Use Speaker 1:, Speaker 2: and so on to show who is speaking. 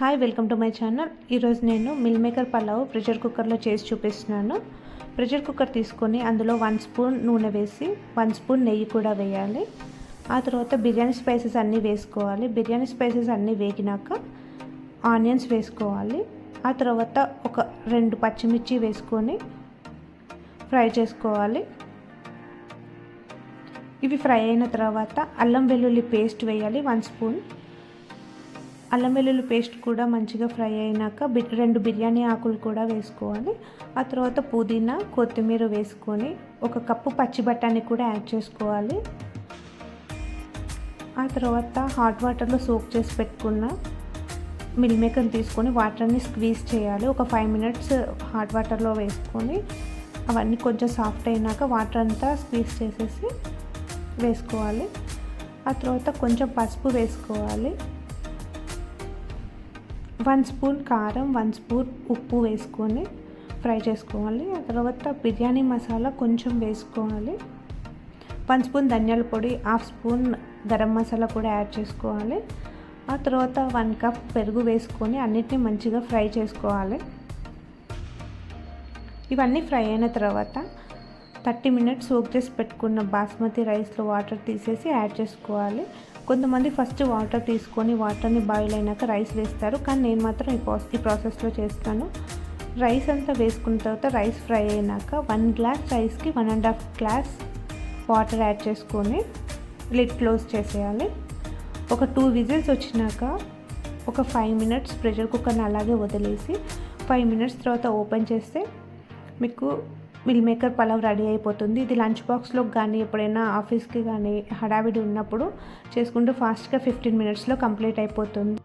Speaker 1: Hi, welcome to my channel. ఈరోజు నేను meal maker pulao pressure కుక్కర్లో చేసి చూపిస్తున్నాను. ప్రెషర్ కుక్కర్ తీసుకొని అందులో 1 స్పూన్ నూనె వేసి 1 స్పూన్ నెయ్యి కూడా వేయాలి. ఆ తర్వాత బిర్యానీ స్పైసెస్ అన్నీ వేసుకోవాలి. బిర్యానీ స్పైసెస్ అన్నీ వేగినాక ఆనియన్స్ వేసుకోవాలి. ఆ తర్వాత ఒక 2 పచ్చిమిర్చి వేసుకొని ఫ్రై చేసుకోవాలి. ఇవి ఫ్రై అయిన తర్వాత అల్లం వెల్లుల్లి పేస్ట్ వేయాలి 1 స్పూన్. అల్లం వెల్లుల్లి పేస్ట్ కూడా మంచిగా ఫ్రై అయినాక 2 బిర్యానీ ఆకులు కూడా వేసుకోవాలి. ఆ తర్వాత పుదీనా, కొత్తిమీర వేసుకొని 1 కప్పు పచ్చి బఠానీ కూడా యాడ్ చేసుకోవాలి. ఆ తర్వాత హాట్ వాటర్లో సోక్ చేసి పెట్టుకున్న మిల్ మేకర్ని తీసుకొని వాటర్ని స్క్వీజ్ చేయాలి. ఒక 5 మినిట్స్ హాట్ వాటర్లో వేసుకొని అవన్నీ కొంచెం సాఫ్ట్ అయినాక వాటర్ అంతా స్క్వీజ్ చేసేసి వేసుకోవాలి. ఆ తర్వాత కొంచెం పసుపు వేసుకోవాలి. 1 స్పూన్ కారం, 1 స్పూన్ ఉప్పు వేసుకొని ఫ్రై చేసుకోవాలి. ఆ తర్వాత బిర్యానీ మసాలా కొంచెం వేసుకోవాలి. 1 స్పూన్ ధనియాల పొడి, 1/2 స్పూన్ గరం మసాలా కూడా యాడ్ చేసుకోవాలి. ఆ తర్వాత 1 కప్ పెరుగు వేసుకొని అన్నిటిని మంచిగా ఫ్రై చేసుకోవాలి. ఇవన్నీ ఫ్రై అయిన తర్వాత 30 మినిట్స్ సోక్ చేసి పెట్టుకున్న బాస్మతి రైస్లో వాటర్ తీసేసి యాడ్ చేసుకోవాలి. కొంతమంది ఫస్ట్ వాటర్ తీసుకొని వాటర్ని బాయిల్ అయినాక రైస్ వేస్తారు, కానీ నేను మాత్రం ఈ ప్రాసెస్లో చేస్తాను. రైస్ అంతా వేసుకున్న తర్వాత రైస్ ఫ్రై అయినాక 1 గ్లాస్ రైస్కి 1.5 గ్లాస్ వాటర్ యాడ్ చేసుకొని లిడ్ క్లోజ్ చేసేయాలి. ఒక 2 విజిల్స్ వచ్చినాక ఒక 5 మినిట్స్ ప్రెషర్ కుక్కర్ని అలాగే వదిలేసి 5 మినిట్స్ తర్వాత ఓపెన్ చేస్తే మీకు మిల్ మేకర్ పలావ్ రెడీ అయిపోతుంది. ఇది లంచ్ బాక్స్లో కానీ ఎప్పుడైనా ఆఫీస్కి కానీ హడావిడి ఉన్నప్పుడు చేసుకుంటూ ఫాస్ట్గా 15 మినిట్స్లో కంప్లీట్ అయిపోతుంది.